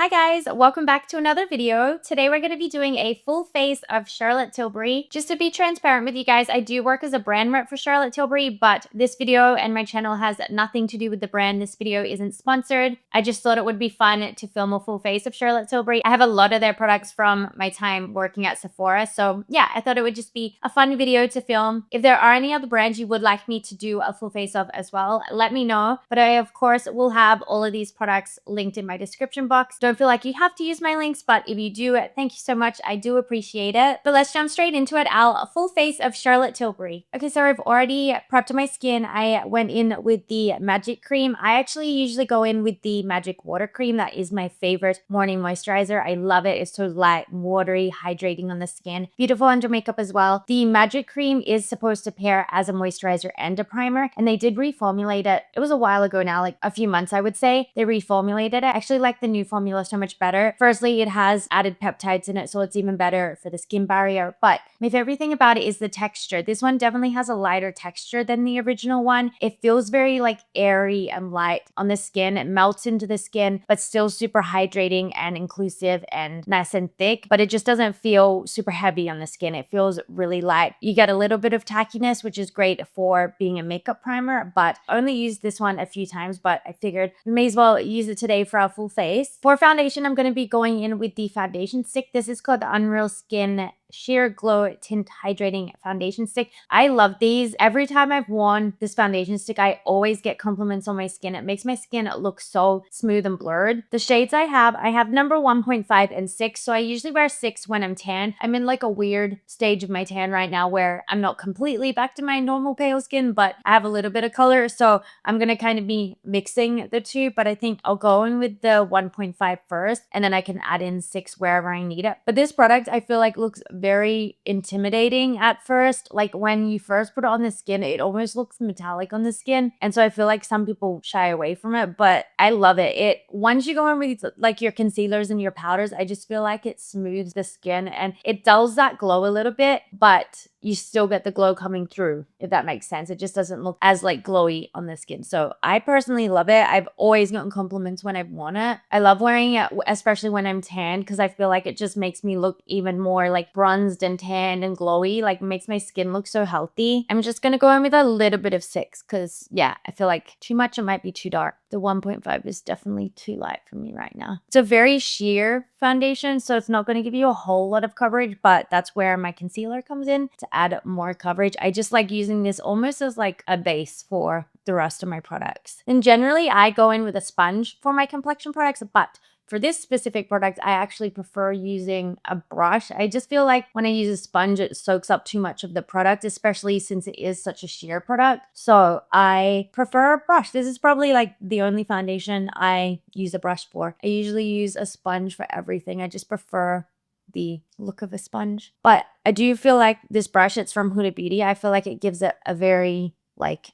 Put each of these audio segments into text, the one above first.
Hi guys, welcome back to another video. Today we're going to be doing a full face of Charlotte Tilbury. Just to be transparent with you guys, I do work as a brand rep for Charlotte Tilbury, but this video and my channel has nothing to do with the brand. This video isn't sponsored. I just thought it would be fun to film a full face of Charlotte Tilbury. I have a lot of their products from my time working at Sephora, so yeah, I thought it would just be a fun video to film. If there are any other brands you would like me to do a full face of as well, let me know. But I, of course, will have all of these products linked in my description box. Don't feel like you have to use my links, but if you do, thank you so much. I do appreciate it. But let's jump straight into it. A full face of Charlotte Tilbury. Okay, so I've already prepped my skin. I went in with the Magic Cream. I actually usually go in with the Magic Water Cream. That is my favorite morning moisturizer. I love it. It's so light, watery, hydrating on the skin. Beautiful under makeup as well. The Magic Cream is supposed to pair as a moisturizer and a primer, and they did reformulate it. It was a while ago now, like a few months I would say. They reformulated it. I actually like the new formula so much better. Firstly, it has added peptides in it, so it's even better for the skin barrier. But my favorite thing about it is the texture. This one definitely has a lighter texture than the original one. It feels very like airy and light on the skin. It melts into the skin, but still super hydrating and inclusive and nice and thick. But it just doesn't feel super heavy on the skin. It feels really light. You get a little bit of tackiness, which is great for being a makeup primer, but I only used this one a few times, but I figured we may as well use it today for our full face. For foundation, I'm going to be going in with the foundation stick. This is called the Unreal Skin Sheer Glow Tint Hydrating Foundation Stick. I love these. Every time I've worn this foundation stick, I always get compliments on my skin. It makes my skin look so smooth and blurred. The shades I have number 1.5 and 6. So I usually wear 6 when I'm tan. I'm in like a weird stage of my tan right now where I'm not completely back to my normal pale skin, but I have a little bit of color. So I'm going to kind of be mixing the two, but I think I'll go in with the 1.5 first, and then I can add in 6 wherever I need it. But this product, I feel like looks very intimidating at first. Like when you first put it on the skin, it almost looks metallic on the skin. And so I feel like some people shy away from it, but I love it. Once you go in with like your concealers and your powders, I just feel like it smooths the skin and it dulls that glow a little bit, but you still get the glow coming through, if that makes sense. It just doesn't look as like glowy on the skin. So I personally love it. I've always gotten compliments when I've worn it. I love wearing it, especially when I'm tan, because I feel like it just makes me look even more like bronzed and tanned and glowy, like makes my skin look so healthy. I'm just gonna go in with a little bit of 6 because yeah, I feel like too much, it might be too dark. The 1.5 is definitely too light for me right now. It's a very sheer foundation, so it's not going to give you a whole lot of coverage, but that's where my concealer comes in to add more coverage. I just like using this almost as like a base for the rest of my products. And generally, I go in with a sponge for my complexion products, but for this specific product, I actually prefer using a brush. I just feel like when I use a sponge, it soaks up too much of the product, especially since it is such a sheer product. So I prefer a brush. This is probably like the only foundation I use a brush for. I usually use a sponge for everything. I just prefer the look of a sponge. But I do feel like this brush, it's from Huda Beauty. I feel like it gives it a very like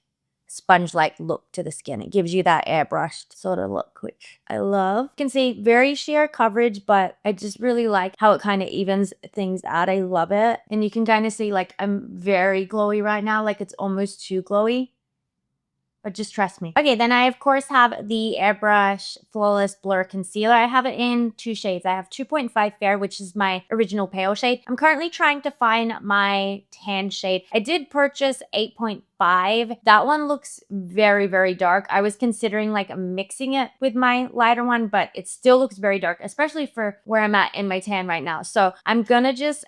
sponge-like look to the skin. It gives you that airbrushed sort of look, which I love. You can see very sheer coverage, but I just really like how it kind of evens things out. I love it. And you can kind of see like I'm very glowy right now, like it's almost too glowy. But just trust me. Okay, then I of course have the Airbrush Flawless Blur Concealer. I have it in 2 shades. I have 2.5 Fair, which is my original pale shade. I'm currently trying to find my tan shade. I did purchase 8.5. That one looks very, very dark. I was considering like mixing it with my lighter one, but it still looks very dark, especially for where I'm at in my tan right now. So I'm gonna just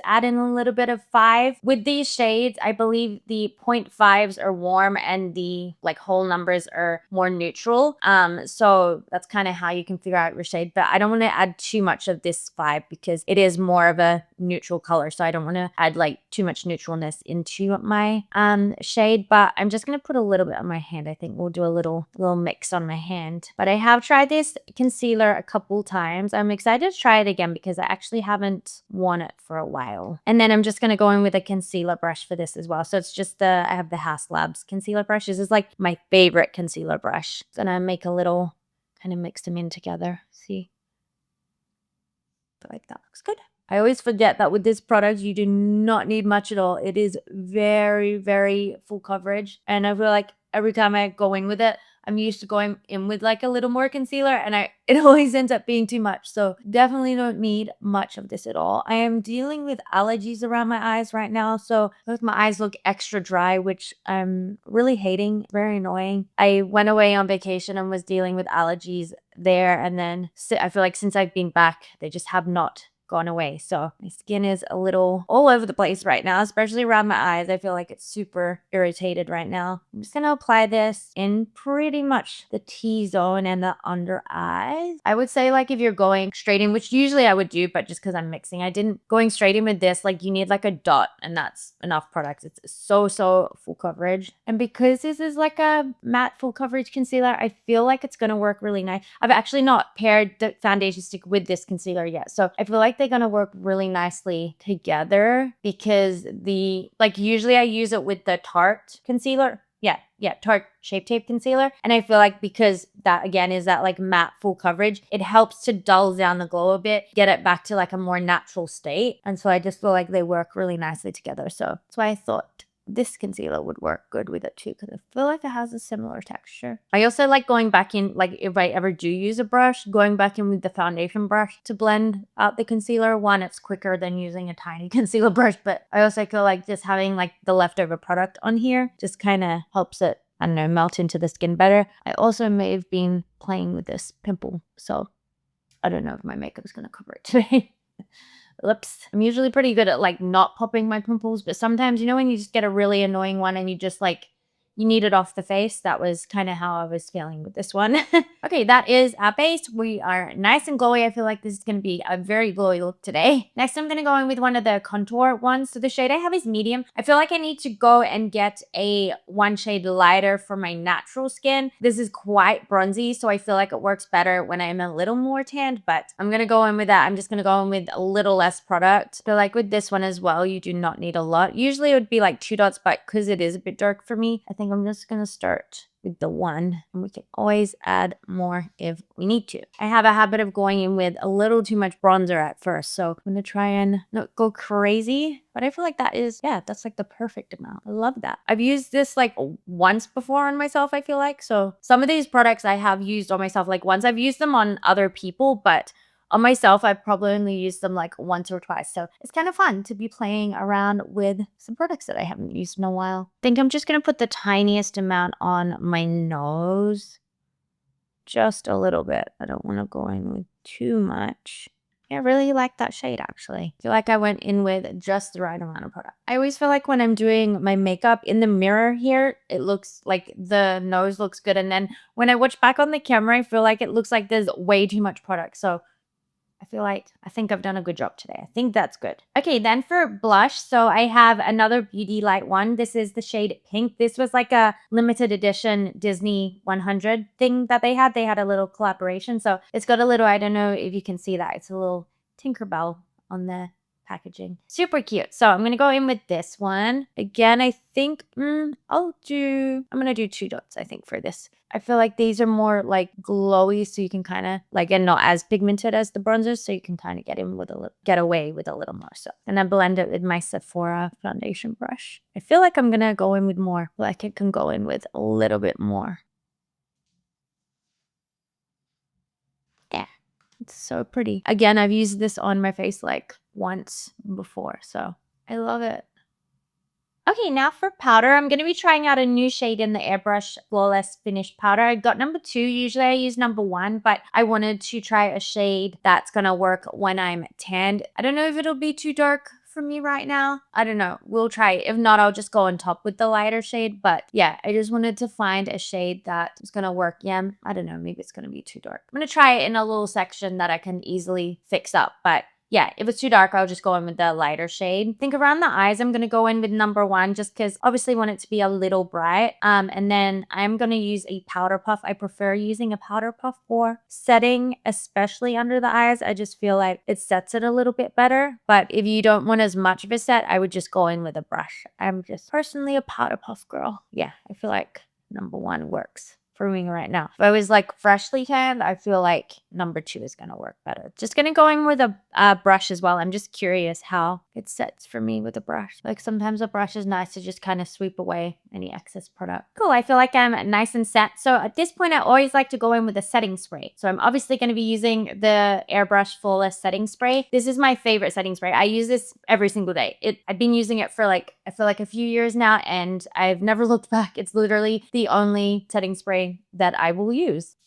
add in a little bit of 5. With these shades, I believe the 0.5s are warm and the like whole numbers are more neutral. So that's kind of how you can figure out your shade. But I don't want to add too much of this 5 because it is more of a neutral color. So I don't want to add like too much neutralness into my shade. But I'm just gonna put a little bit on my hand. I think we'll do a little mix on my hand. But I have tried this concealer a couple times. I'm excited to try it again because I actually haven't worn it for a while. And then I'm just gonna go in with a concealer brush for this as well. So it's just I have the Haas Labs concealer brush. This is like my favorite concealer brush. Gonna make a little, kind of mix them in together. See? I feel like that looks good. I always forget that with this product, you do not need much at all. It is very, very full coverage. And I feel like every time I go in with it, I'm used to going in with like a little more concealer, and it always ends up being too much. So definitely don't need much of this at all. I am dealing with allergies around my eyes right now, so both my eyes look extra dry, which I'm really hating. Very annoying. I went away on vacation and was dealing with allergies there, and then I feel like since I've been back, they just have not gone away. So my skin is a little all over the place right now, especially around my eyes. I feel like it's super irritated right now. I'm just gonna apply this in pretty much the T-zone and the under eyes. I would say like if you're going straight in, which usually I would do, but just because I'm mixing, I didn't. Going straight in with this, like you need like a dot and that's enough product. It's so full coverage. And because this is like a matte full coverage concealer, I feel like it's gonna work really nice. I've actually not paired the foundation stick with this concealer yet, so I feel like they're gonna work really nicely together because usually I use it with the Tarte concealer. Yeah, Tarte Shape Tape concealer. And I feel like because that again is that like matte full coverage, it helps to dull down the glow a bit, get it back to like a more natural state. And so I just feel like they work really nicely together. So that's why I thought this concealer would work good with it too, because I feel like it has a similar texture. I also like going back in, like if I ever do use a brush, going back in with the foundation brush to blend out the concealer. One, it's quicker than using a tiny concealer brush, but I also feel like just having like the leftover product on here just kind of helps it, I don't know, melt into the skin better. I also may have been playing with this pimple, so I don't know if my makeup is going to cover it today. Oops. I'm usually pretty good at like not popping my pimples, but sometimes, you know, when you just get a really annoying one and you just like, you need it off the face. That was kind of how I was feeling with this one. Okay, that is our base. We are nice and glowy. I feel like this is going to be a very glowy look today. Next, I'm going to go in with one of the contour ones. So the shade I have is medium. I feel like I need to go and get a one shade lighter for my natural skin. This is quite bronzy, so I feel like it works better when I'm a little more tanned, but I'm going to go in with that. I'm just going to go in with a little less product. So like with this one as well, you do not need a lot. Usually it would be like 2 dots, but because it is a bit dark for me, I think I'm just going to start with the one, and we can always add more if we need to. I have a habit of going in with a little too much bronzer at first, so I'm gonna try and not go crazy, but I feel like that is, yeah, that's like the perfect amount. I love that. I've used this like once before on myself, I feel like. So some of these products I have used on myself like once. I've used them on other people, but on myself, I've probably only used them like once or twice. So it's kind of fun to be playing around with some products that I haven't used in a while. I think I'm just going to put the tiniest amount on my nose. Just a little bit. I don't want to go in with too much. I really like that shade, actually. I feel like I went in with just the right amount of product. I always feel like when I'm doing my makeup in the mirror here, it looks like the nose looks good. And then when I watch back on the camera, I feel like it looks like there's way too much product. So I think I've done a good job today. I think that's good. Okay, then for blush, so I have another Beauty Light one. This is the shade Pink. This was like a limited edition Disney 100 thing that they had. They had a little collaboration. So it's got a little, I don't know if you can see that. It's a little Tinkerbell on the packaging. Super cute. So I'm going to go in with this one. Again, I think I'm going to do 2 dots, I think, for this. I feel like these are more like glowy, so you can kind of like, and not as pigmented as the bronzers, so you can kind of get away with a little more. So, and then blend it with my Sephora foundation brush. I feel like I'm going to go in with more, like it can go in with a little bit more. Yeah. It's so pretty. Again, I've used this on my face like once before, so I love it. Okay, now for powder, I'm going to be trying out a new shade in the Airbrush Flawless Finish Powder. I got number 2. Usually I use number 1, but I wanted to try a shade that's going to work when I'm tanned. I don't know if it'll be too dark for me right now. I don't know. We'll try it. If not, I'll just go on top with the lighter shade. But yeah, I just wanted to find a shade that is going to work. Yeah, I don't know. Maybe it's going to be too dark. I'm going to try it in a little section that I can easily fix up. But yeah, if it's too dark, I'll just go in with the lighter shade. I think around the eyes, I'm going to go in with number 1 just because obviously I want it to be a little bright. And then I'm going to use a powder puff. I prefer using a powder puff for setting, especially under the eyes. I just feel like it sets it a little bit better. But if you don't want as much of a set, I would just go in with a brush. I'm just personally a powder puff girl. Yeah, I feel like number 1 works for me right now. If I was like freshly tanned, I feel like number 2 is gonna work better. Just gonna go in with a brush as well. I'm just curious how it sets for me with a brush. Like sometimes a brush is nice to just kind of sweep away any excess product. Cool, I feel like I'm nice and set. So at this point, I always like to go in with a setting spray. So I'm obviously gonna be using the Airbrush Flawless setting spray. This is my favorite setting spray. I use this every single day. I've been using it for like, I feel like a few years now, and I've never looked back. It's literally the only setting spray that I will use.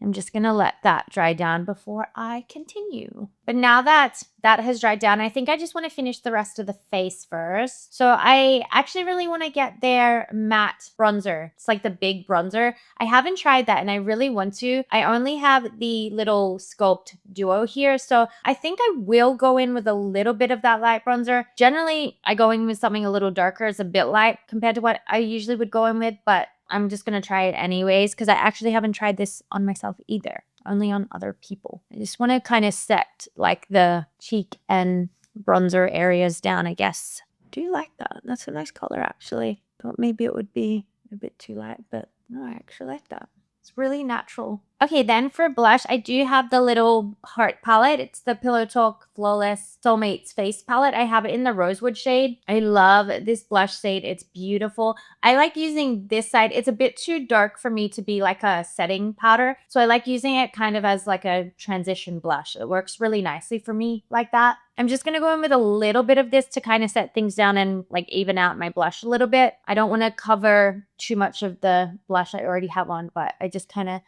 I'm just gonna let that dry down before I continue. But now that that has dried down, I think I just want to finish the rest of the face first. So I actually really want to get their matte bronzer. It's like the big bronzer. I haven't tried that and I really want to. I only have the little Sculpt Duo here. So I think I will go in with a little bit of that light bronzer. Generally, I go in with something a little darker. It's a bit light compared to what I usually would go in with, but I'm just going to try it anyways because I actually haven't tried this on myself either, only on other people. I just want to kind of set like the cheek and bronzer areas down, I guess. Do you like that? That's a nice color actually. Thought maybe it would be a bit too light, but no, I actually like that. It's really natural. Okay, then for blush, I do have the little heart palette. It's the Pillow Talk Flawless Soulmates Face Palette. I have it in the Rosewood shade. I love this blush shade. It's beautiful. I like using this side. It's a bit too dark for me to be like a setting powder. So I like using it kind of as like a transition blush. It works really nicely for me like that. I'm just going to go in with a little bit of this to kind of set things down and like even out my blush a little bit. I don't want to cover too much of the blush I already have on, but I just kind of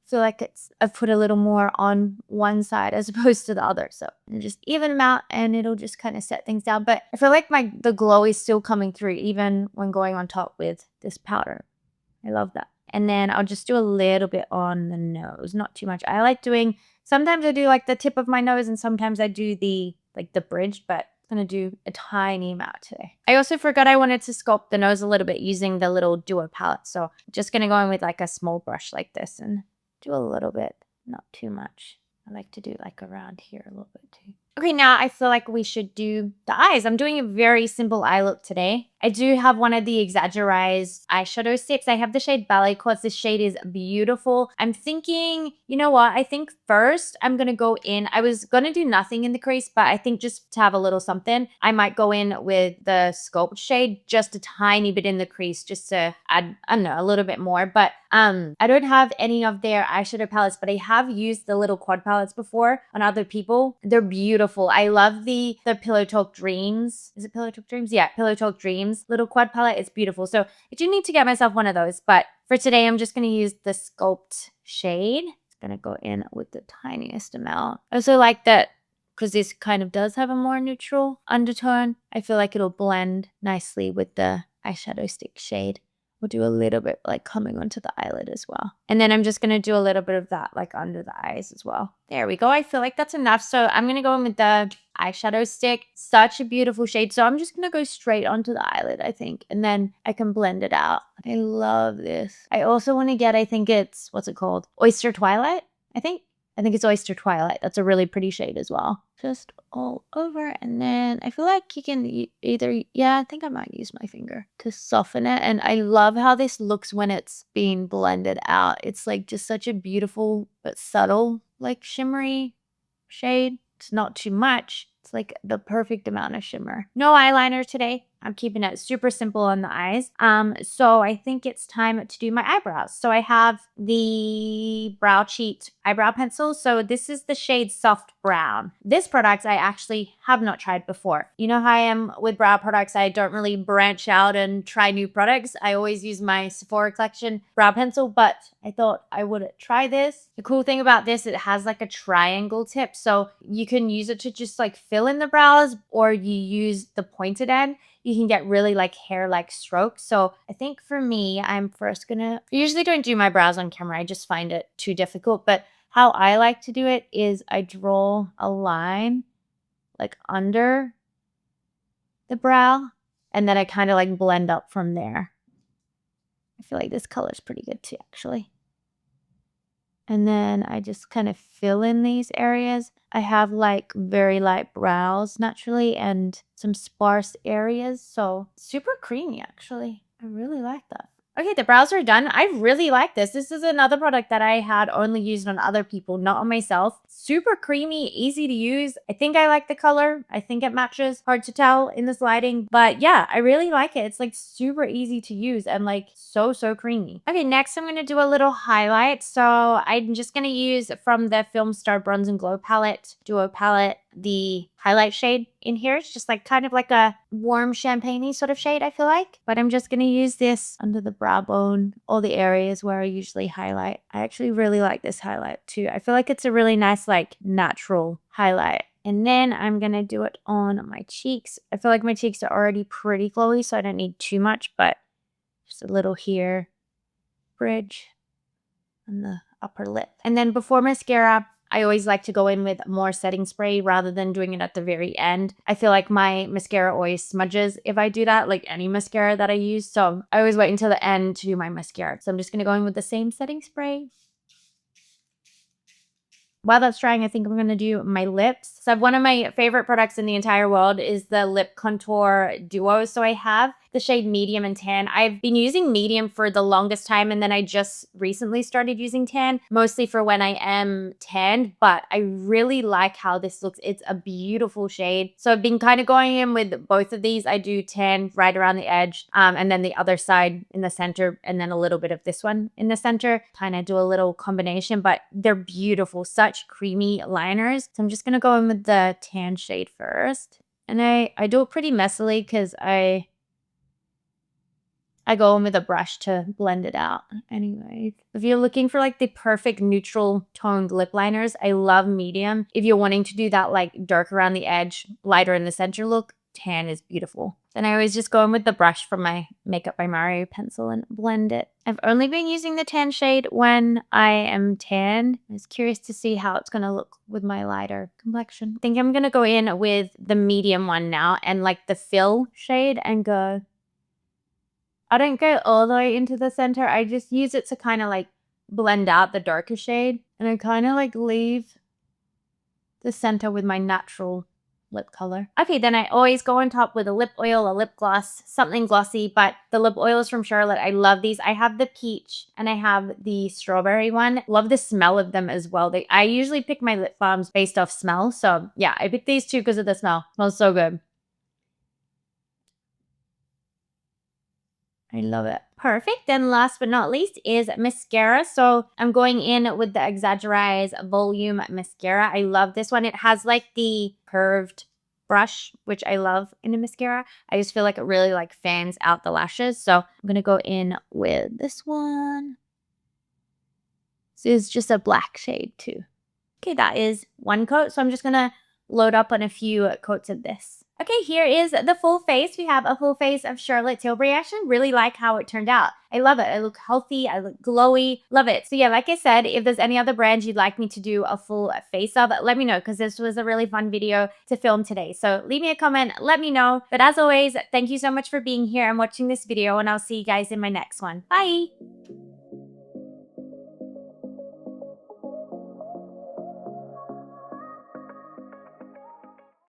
feel like I've put a little more on one side as opposed to the other. So just even them out and it'll just kind of set things down. But I feel like the glow is still coming through even when going on top with this powder. I love that. And then I'll just do a little bit on the nose, not too much. I like doing, sometimes I do like the tip of my nose and sometimes I do the bridge, but I'm gonna do a tiny amount today. I also forgot I wanted to sculpt the nose a little bit using the little Duo palette. So I'm just gonna go in with like a small brush like this and do a little bit, not too much. I like to do like around here a little bit too. Okay, now I feel like we should do the eyes. I'm doing a very simple eye look today. I do have one of the exaggerized eyeshadow sticks. I have the shade Ballet Quartz. This shade is beautiful. I'm thinking, you know what? I think first I'm going to go in. I was going to do nothing in the crease, but I think just to have a little something, I might go in with the Sculpt shade, just a tiny bit in the crease, just to add, I don't know, a little bit more. But I don't have any of their eyeshadow palettes, but I have used the little quad palettes before on other people. They're beautiful. I love the Pillow Talk Dreams. Is it Pillow Talk Dreams? Yeah, Pillow Talk Dreams little quad palette. It's beautiful. So I do need to get myself one of those, but for today, I'm just going to use the Sculpt shade. It's going to go in with the tiniest amount. I also like that because this kind of does have a more neutral undertone. I feel like it'll blend nicely with the eyeshadow stick shade. We'll do a little bit like coming onto the eyelid as well. And then I'm just going to do a little bit of that like under the eyes as well. There we go. I feel like that's enough. So I'm going to go in with the eyeshadow stick. Such a beautiful shade. So I'm just going to go straight onto the eyelid, I think. And then I can blend it out. I love this. I also want to get, I think it's, what's it called? Oyster Twilight, I think. I think it's Oyster Twilight. That's a really pretty shade as well. Just all over. And then I feel like you can either, yeah, I think I might use my finger to soften it. And I love how this looks when it's being blended out. It's like just such a beautiful but subtle, like shimmery shade. It's not too much. It's like the perfect amount of shimmer. No eyeliner today. I'm keeping it super simple on the eyes. So I think it's time to do my eyebrows. So I have the Brow Cheat eyebrow pencil. So this is the shade Soft Brown. This product I actually have not tried before. You know how I am with brow products. I don't really branch out and try new products. I always use my Sephora collection brow pencil, but I thought I would try this. The cool thing about this, it has like a triangle tip. So you can use it to just like fill in the brows, or you use the pointed end. You can get really like hair-like strokes. So I think for me, I'm first I usually don't do my brows on camera. I just find it too difficult. But how I like to do it is I draw a line like under the brow, and then I kind of like blend up from there. I feel like this color is pretty good too, actually. And then I just kind of fill in these areas. I have like very light brows naturally and some sparse areas. So super creamy actually. I really like that. Okay, the brows are done. I really like this. This is another product that I had only used on other people, not on myself. Super creamy, easy to use. I think I like the color. I think it matches. Hard to tell in this lighting. But yeah, I really like it. It's like super easy to use and like so creamy. Okay, next I'm going to do a little highlight. So I'm just going to use from the Film Star Bronze and Glow palette, Duo palette, the highlight shade in here. It's just like kind of like a warm champagne-y sort of shade, I feel like. But I'm just going to use this under the brow bone, all the areas where I usually highlight. I actually really like this highlight too. I feel like it's a really nice, like natural highlight. And then I'm going to do it on my cheeks. I feel like my cheeks are already pretty glowy, so I don't need too much, but just a little here, bridge, on the upper lip. And then before mascara, I always like to go in with more setting spray rather than doing it at the very end. I feel like my mascara always smudges if I do that, like any mascara that I use. So I always wait until the end to do my mascara. So I'm just going to go in with the same setting spray. While that's drying, I think I'm going to do my lips. So one of my favorite products in the entire world is the Lip Contour Duo. So I have the shade medium and tan. I've been using medium for the longest time, and then I just recently started using tan, mostly for when I am tanned, but I really like how this looks. It's a beautiful shade. So I've been kind of going in with both of these. I do tan right around the edge, and then the other side in the center, and then a little bit of this one in the center. Kind of do a little combination, but they're beautiful. Such creamy liners. So I'm just going to go in with the tan shade first. And I do it pretty messily because I go in with a brush to blend it out. Anyway, if you're looking for like the perfect neutral toned lip liners, I love medium. If you're wanting to do that like dark around the edge, lighter in the center look, tan is beautiful. Then I always just go in with the brush from my Makeup by Mario pencil and blend it. I've only been using the tan shade when I am tan. I was curious to see how it's going to look with my lighter complexion. I think I'm going to go in with the medium one now and like the fill shade and go. I don't go all the way into the center. I just use it to kind of like blend out the darker shade. And I kind of like leave the center with my natural lip color. Okay, then I always go on top with a lip oil, a lip gloss, something glossy, but the lip oil is from Charlotte. I love these. I have the peach and I have the strawberry one. Love the smell of them as well. I usually pick my lip balms based off smell. So yeah, I picked these two because of the smell. Smells so good. I love it. Perfect. Then last but not least is mascara. So I'm going in with the Exaggerize Volume Mascara. I love this one. It has like the curved brush, which I love in a mascara. I just feel like it really like fans out the lashes. So I'm going to go in with this one. This is just a black shade too. Okay, that is one coat. So I'm just going to load up on a few coats of this. Okay, here is the full face. We have a full face of Charlotte Tilbury. I actually really like how it turned out. I love it. I look healthy. I look glowy. Love it. So yeah, like I said, if there's any other brands you'd like me to do a full face of, let me know because this was a really fun video to film today. So leave me a comment. Let me know. But as always, thank you so much for being here and watching this video, and I'll see you guys in my next one. Bye!